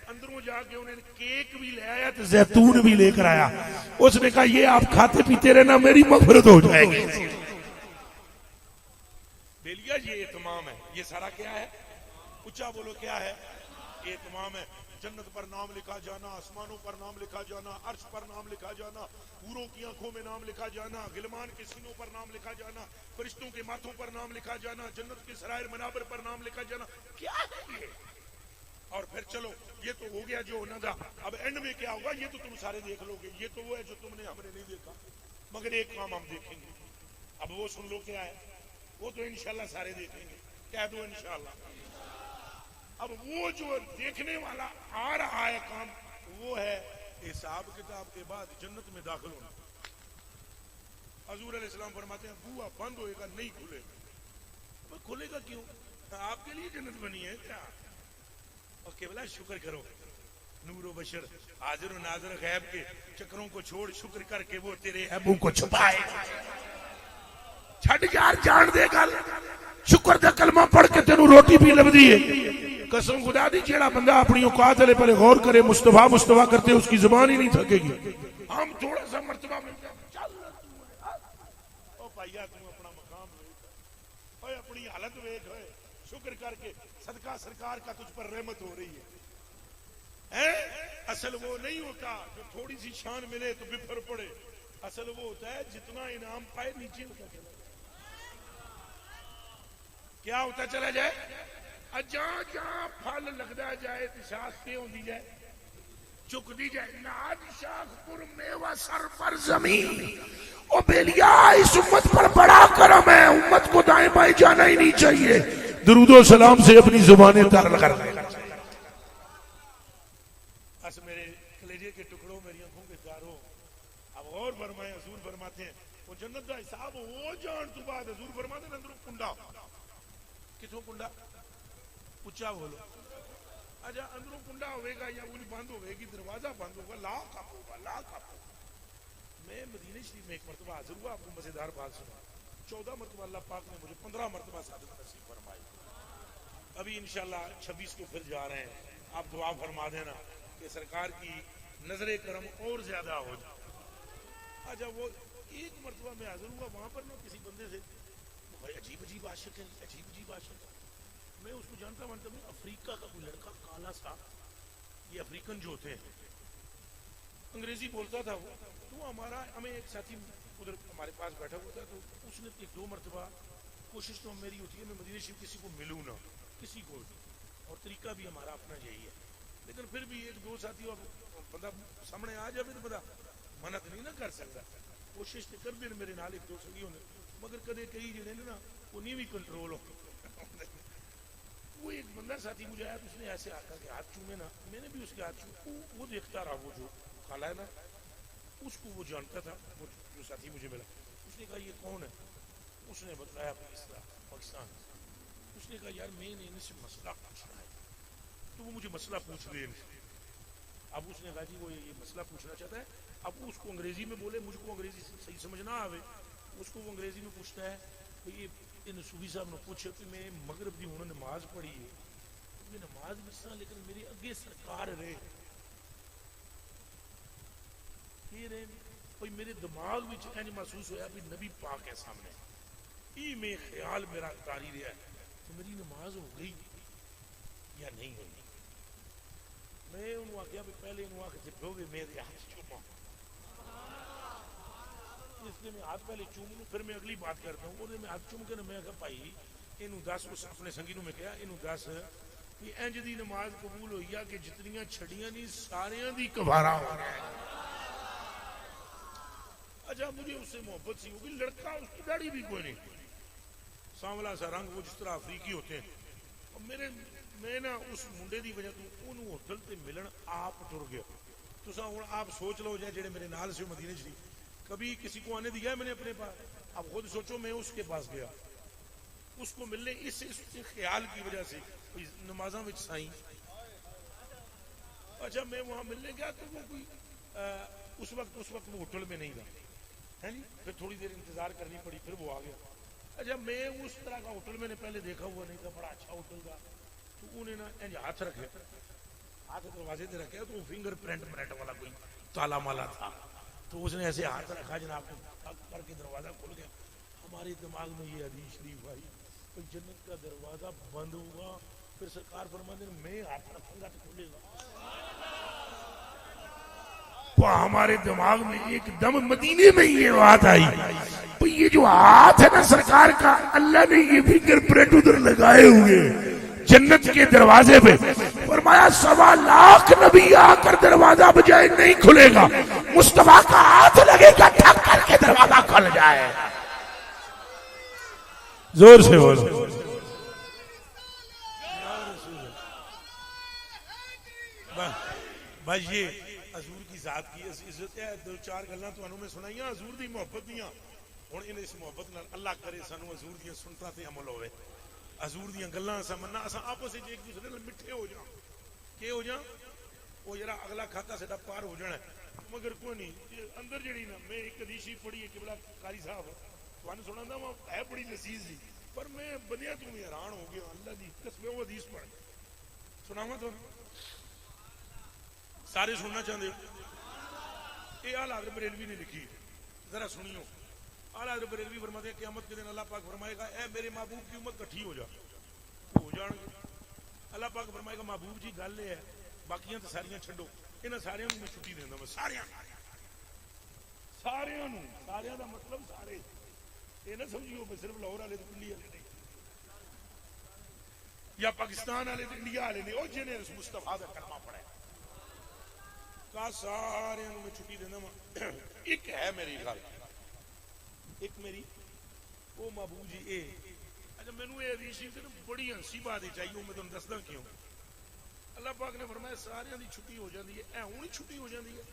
اندروں جا کے انہیں کیک بھی لے آیا تو زیتون بھی لے کر آیا. اس نے کہا یہ آپ کھاتے پیتے رہنا، میری مغفرت ہو جائے گی. بیلیا یہ اہتمام ہے. یہ سارا کیا ہے؟ اونچا بولو کیا ہے؟ یہ اہتمام ہے. جنت پر نام لکھا جانا، آسمانوں پر نام لکھا جانا، عرش پر نام لکھا جانا، حوروں کی آنکھوں میں نام لکھا جانا، غلمان کے سینوں پر نام لکھا جانا، فرشتوں کے ماتھوں پر نام لکھا جانا، جنت کے سرائر منابر پر نام لکھا جانا. کیا ہے یہ؟ اور پھر چلو یہ تو ہو گیا جو ہونا تھا. اب اینڈ میں کیا ہوگا یہ تو تم سارے دیکھ لو گے. یہ تو وہ ہے جو تم نے ہم نے نہیں دیکھا، مگر ایک کام ہم دیکھیں گے. اب وہ سن لو کیا ہے، وہ تو انشاءاللہ سارے دیکھیں گے. کہہ دو انشاءاللہ. اب وہ جو دیکھنے والا آ رہا ہے کام، وہ ہے حساب کتاب کے بعد جنت میں داخل ہونا. حضور علیہ السلام فرماتے ہیں بوا بند ہوئے گا، نہیں کھلے گا. کھلے گا کیوں؟ آپ کے لیے جنت بنی ہے کیا؟ اور قبلہ شکر کرو، نور و بشر حاضر و ناظر غیب کے چکروں کو چھوڑ، شکر کر کے وہ تیرے عیبوں کو چھپائے. چھٹ یار جان دے گل، شکر دا کلمہ پڑھ کے تینوں روٹی بھی لبدی ہے. قسم خدا دی جیڑا بندہ اپنی اوقات والے پہلے غور کرے، مصطفیٰ مصطفیٰ کرتے اس کی زبان ہی نہیں تھکے گی. ہم تھوڑا سا مرتبہ ملتا ہے، چل او بھائیا تو اپنا مقام ویکھ، اوے اپنی حالت ویکھ، شکر کر کے صدقہ سرکار کا تجھ پر رحمت ہو رہی ہے. اصل وہ نہیں ہوتا جو تھوڑی سی شان ملے تو بفر پڑے. اصل وہ ہوتا ہے جتنا انعام پائے نیچے ہوتا چلا جائے. کیا ہوتا چلا جائے؟ جہاں جہاں پھل لگتا جائے تو شاخ کے ہوتی جائے، چک دی جائے. ناد شاخ پر میوہ سر پر زمین. او بیلیا اس امت پر بڑا کرم ہے، امت کو دائیں بائیں جانا ہی نہیں چاہیے، درود و سلام سے اپنی زبانیں تر کر. بس میرے کلیجے میری آنکھوں کے چاروں. اب غور فرمائیں, حضور فرماتے ہیں وہ جنت کا حساب ہو جان تو بعد حضور فرماتے ہیں اندروں کنڈا. کتوں کنڈا؟ اچھا بولو. اچھا اندروں کنڈا ہوئے گا یا وہ بند ہوئے گی, دروازہ بند ہوگا, لاکھ آپ ہوگا, لاکھ آپ ہوگا. میں مدینہ شریف میں ایک مرتبہ حاضر ہوا, آپ کو مزیدار بات سنا. 14 مرتبہ اللہ پاک نے مجھے 15 مرتبہ سعادت نصیب فرمائی. ابھی انشاءاللہ 26 کو پھر جا رہے ہیں. آپ دعا فرما دینا کہ سرکار کی نظر کرم اور زیادہ ہو جائے. اچھا وہ ایک مرتبہ میں حاضر ہوا, وہاں پر نا کسی بندے سے بھائی عجیب عجیب عاشق ہیں, عجیب عجیب عاشق ہیں. میں اس کو جانتا مانتا ہوں, افریقہ کا کوئی لڑکا کالا سا, یہ افریقن جو ہوتے ہیں, انگریزی بولتا تھا وہ. تو ہمیں ایک ساتھی ادھر ہمارے پاس بیٹھا ہوا تھا, تو اس نے 1-2 مرتبہ کوشش تو میری ہوتی ہے میں مدینہ شریف کسی کو ملوں نہ, کسی کو, اور طریقہ بھی ہمارا اپنا یہی ہے. لیکن پھر بھی 1-2 ساتھی اور بندہ سامنے آ جائے تو بندہ منت نہیں نہ کر سکتا. کوشش تو کر دیں میرے نال 1-2 سنگی ہونے, مگر کدے کئی جڑے نے نا وہ نہیں بھی کنٹرول ہو. وہ ایک بندہ ساتھی مجھے آیا تو اس نے ایسے آتا کہ ہاتھ چومے نا, میں نے بھی اس کے ہاتھ چوم. وہ دیکھتا رہا, وہ جو کالا ہے نا اس کو وہ جانتا تھا, وہ جو ساتھی مجھے ملا. اس نے کہا یہ کون ہے؟ اس نے بتایا پاکستان. اس نے کہا یار میں نے ان سے مسئلہ پوچھنا ہے. تو وہ مجھے مسئلہ پوچھ رہے ہیں. اب اس نے کہا جی وہ یہ مسئلہ پوچھنا چاہتا ہے. اب اس کو انگریزی میں بولے, مجھ کو انگریزی صحیح سمجھ نہ آوے, اس کو وہ انگریزی میں پوچھتا ہے کہ یہ ان صوفی صاحب نے پوچھا کہ میں مغرب دی انہوں نے نماز پڑھی ہے, میں نماز بھی سا لیکن میرے اگے سرکار رہے یہ رہے بھائی, میرے دماغ میں انج محسوس ہویا بھی نبی پاک ہے سامنے, یہ میں خیال میرا تاری رہا ہے کہ میری نماز ہو گئی یا نہیں ہوئی. میں انہوں آخیا بھی پہلے انہوں آخر جب گے میرے ہاتھ چوما, اس لیے میں ہاتھ پہلے چوم لوں پھر میں اگلی بات کرتا ہوں. اور میں ہاتھ چوم کے میں کہا بھائی انہوں دس, اس اپنے سنگی نوں میں کہا انہوں دس کہ انج دی نماز قبول ہوئی ہے کہ جتنیاں چھڑیاں نہیں ساریاں دی کفارہ ہو رہا ہے. اچھا مجھے اس سے محبت سی ہوگی, لڑکا اس کی داڑھی بھی کوئی نہیں, سانولا سا رنگ, وہ جس طرح افریقی ہوتے ہیں. اور میں نا اس منڈے دی وجہ تو انہوں ہوٹل تے ملن آپ ٹر گیا. تو آپ سوچ لو جڑے میرے نال سے مدینے شریف کبھی کسی کو آنے دیا میں نے اپنے پاس. اب خود سوچو میں اس کے پاس گیا اس کو ملنے, اس خیال کی وجہ سے نمازاں وچ سائیں. اچھا میں وہاں ملنے گیا تو وہ کوئی اس وقت وہ ہوٹل میں نہیں رہا ہے نہیں, پھر تھوڑی دیر انتظار کرنی پڑی, پھر وہ آ گیا. اچھا میں اس طرح کا ہوٹل میں نے پہلے دیکھا ہوا نہیں تھا, بڑا اچھا ہوٹل تھا. تو انہیں نا ہاتھ رکھے, ہاتھ دروازے سے رکھے, تو فنگر پرنٹ والا کوئی تالا مالا تھا. تو اس نے ایسے ہاتھ رکھا, جناب کر کے دروازہ کھل گیا. ہمارے دماغ میں یہ حدیث شریف آئی کہ جنت کا دروازہ بند ہوگا, پھر سرکار فرماتے ہیں میں ہاتھ رکھوں گا تو کھلے گا. ہمارے دماغ میں ایک دم مدینے میں یہ بات آئی, یہ جو ہاتھ ہے نا سرکار کا, اللہ نے یہ فنگر پرنٹ ادھر لگائے ہوئے جنت کے دروازے پہ. فرمایا 1.25 لاکھ نبی آ کر دروازہ بجائے نہیں کھلے گا, مصطفیٰ کا ہاتھ لگے گا ٹھک کر کے دروازہ کھل جائے. زور سے بولو بھائی. یہ حضور کی ذات کی عزت ہے. 2-4 گلاں تانوں میں سنائیاں حضور دی محبت دیاں. ہن ان اس محبت نال اللہ کرے سانو حضور دی سنتاں تے عمل ہوے, حضور دی گلاں اساں مننا, اساں آپس وچ ایک دوسرے نال مٹھے ہو جاں. کہ ہو جاں وہ جڑا اگلا کھاتا ساڈا پار ہو جانا ہے. مگر کوئی نہیں اندر جڑی نا, میں ایک حدیث پڑھی ہے قبلہ قاری صاحب تانوں سنانا وا, ہے بڑی لذیذ جی, پر میں بنیا تو حیران ہو گیا. اللہ دی قسم وہ حدیث پڑھ سناواں تو سارے سننا چاہتے ہو. یہ اعلیٰ حضرت بریلوی نے لکھی, ذرا سنیو. اعلیٰ حضرت بریلوی فرماتے ہیں قیامت کے دن اللہ پاک فرمائے گا اے میرے محبوب کی امت کٹھی ہو جا, ہو جان گے. اللہ پاک فرمائے گا محبوب جی گل یہ ہے باقیاں تو ساریاں چھڈو, انہاں ساریاں میں چھٹی دینا, میں ساریاں دا مطلب سارے, یہ نہ سمجھیو میں صرف لاہور والے تو دلی والے نہیں یا پاکستان والے تو انڈیا والے نہیں, وہ جنہیں مصطفیٰ دا کلمہ پڑھا کا سارے میں چھٹی دینا وا. ایک ہے میری گل, ایک میری وہ محبوب جی اے. اچھا مینوں یہ حدیث سے بڑی ہنسی بات چاہیے, میں تمہیں دسدا کیوں. اللہ پاک نے فرمایا سارے دی چھٹی ہو جاتی ہے, اے ہوں ہی چھٹی ہو جاتی ہے.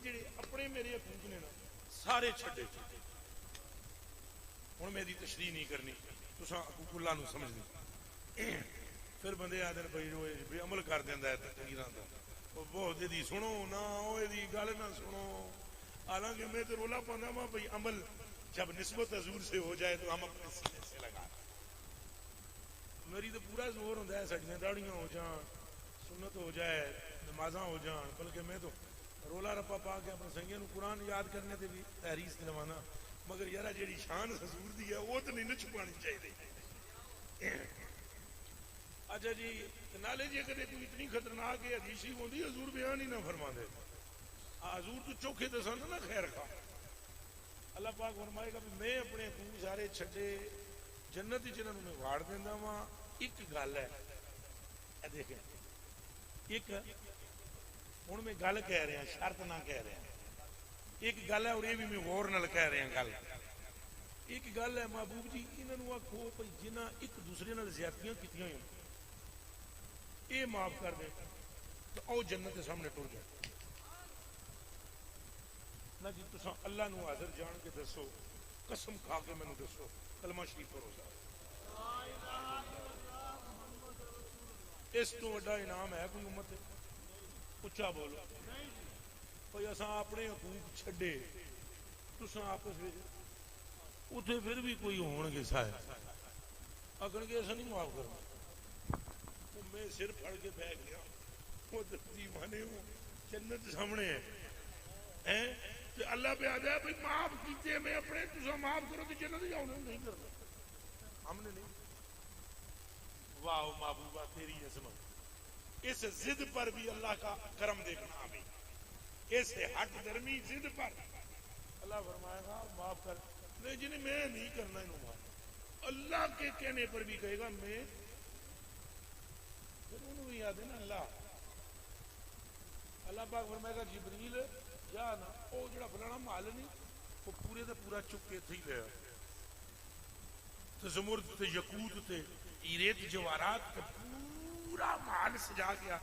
جڑے اپنے میرے حقوق نے نا سارے چھڈے. ہوں میری تشریح نہیں کرنی, تساں حقوق اللہ نو سمجھ لیں. پھر بندے آدھے بھائی عمل کر دینا ہے تقریراں دا, بہت دی سنو نہ دی گل نہ سنو. حالانکہ میں تو رولا پانا وا بھائی عمل جب نسبت حضور سے ہو جائے تو ہم اپنے سینے سے لگا. میری تو پورا زور ہوتا ہے سڑیاں داڑیاں ہو جان, سنت ہو جائے, نمازاں ہو جان, بلکہ میں تو رولا رپا پا کے اپنے سنگیاں قرآن یاد کرنے تے بھی تحریر سے لوانا. مگر یار جیڑی شان حضور دی ہے وہ تو نہیں چھپانی چاہیے. اچھا جی, نالے جی اگر کوئی اتنی خطرناک ہے حدیث ہی ہوندی حضور بیان ہی نہ فرما دے. حضور تو چوکھے تو سن نا خیر خواہ. اللہ پاک فرمائے گا میں اپنے حقوق سارے چھڈے جنت جنہوں میں واڑ دینا وا. ایک گل ہے دیکھیں, ایک ہوں میں گل کہہ رہا شرط نہ کہہ رہا. ایک گل ہے اور یہ بھی میں غور نال کہہ رہا گل. ایک گل ہے محبوب جی انہوں آخو بھائی جنہ ایک دوسرے نال زیادتیاں کیتیاں ہوئی یہ معاف کر دیں تو آؤ جنت کے سامنے ٹر جائے نہ جی. تساں اللہ نو حاضر جان کے دسو, قسم کھا کے مینوں دسو, کلمہ شریف پڑھو صاحب. اس تو بڑا انعام ہے کوئی امت؟ اچھا بولو بھائی اساں اپنے حقوق چھڈے تساں آپس میں اتنے پھر بھی کوئی ہون گے صاحب آخر گے ایسا نہیں معاف کرنا. میں سر پھڑ کے بہ گیا وہ دیوانے ہوں جنت سامنے ہے. اللہ پہ آ جائے بھائی معاف کیتے میں اپنے, تساں معاف کرو تو جنت جاؤ. نہیں کرنا ہم نے نہیں. واہ محبوبہ تیری عظمت. اس ضد پر بھی اللہ کا کرم دیکھنا ہمیں, اس ہٹ درمی ضد پر اللہ فرمائے گا معاف کر. نہیں جی نہیں میں نہیں کرنا انہوں معاف. اللہ کے کہنے پر بھی کہے گا میں, پھر انہوں بھی یاد ہے نا اللہ. اللہ پاک فرمائے گا جبریل جا نا وہ جڑا فلانا مال نہیں وہ پورے دا پورا چک کے تھی لیا تو زمرد تے یقوت تے ایریت جوارات تے پورا مال سجا گیا.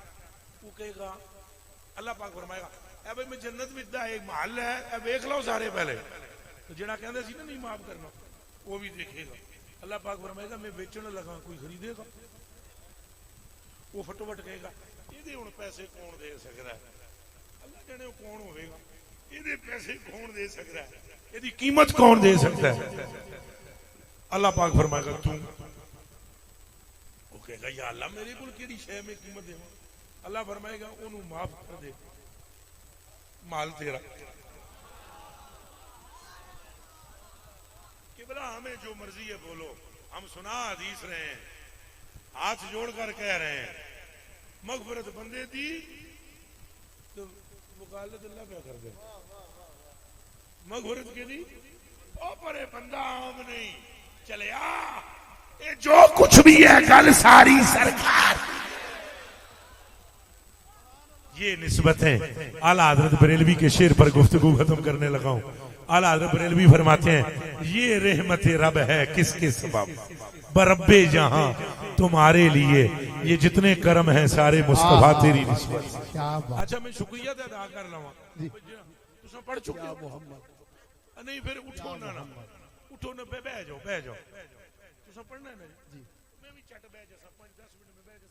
وہ کہے گا اللہ پاک فرمائے گا اے بھائی میں جنت میں دا ایک محل ہے اے دیکھ لو سارے پہلے. تو جڑا کہندا سی نا نہیں معاف کرنا وہ بھی دیکھے گا. اللہ پاک فرمائے گا میں بیچنے لگا کوئی خریدے گا. وہ فٹوفٹ کہے گا یہ ہوں پیسے کون دے سکتا ہے. اللہ جانے وہ کون ہوئے گا, یہ پیسے کون دے سکتا ہے, یہ قیمت کون دے سکتا ہے. اللہ پاک فرمائے گا تم. وہ کہے گا یا اللہ میرے کو کیڑی شے میں قیمت دے. اللہ فرمائے گا انہوں معاف کر دے, مال تیرا. کہ بلا ہمیں جو مرضی ہے بولو, ہم سنا حدیث رہے ہیں, ہاتھ جوڑ کر کہہ رہے ہیں مغفرت بندے دی تو وکالت اللہ پہ کر دے. مغفرت کے دی او پرے بندہ عام نہیں چلے آ اے جو کچھ بھی ہے کل ساری سرکار. یہ نسبت ہے. اعلیٰ حضرت بریلوی کے شعر پر گفتگو ختم کرنے لگا ہوں. اعلیٰ حضرت بریلوی فرماتے ہیں یہ رحمت رب ہے کس کے سبب برب جہاں تمہارے لیے, یہ جتنے کرم ہیں سارے مصطفیٰ تیری نسبت. اچھا میں شکریہ ادا کر لوں تساں پڑھ چکے محمد نہیں پھر اٹھو نہ اٹھو نہ بہ جاؤ تساں پڑھنا ہے نا جی. میں بھی چٹ بہ جا 5-10 منٹ میں بہ جا.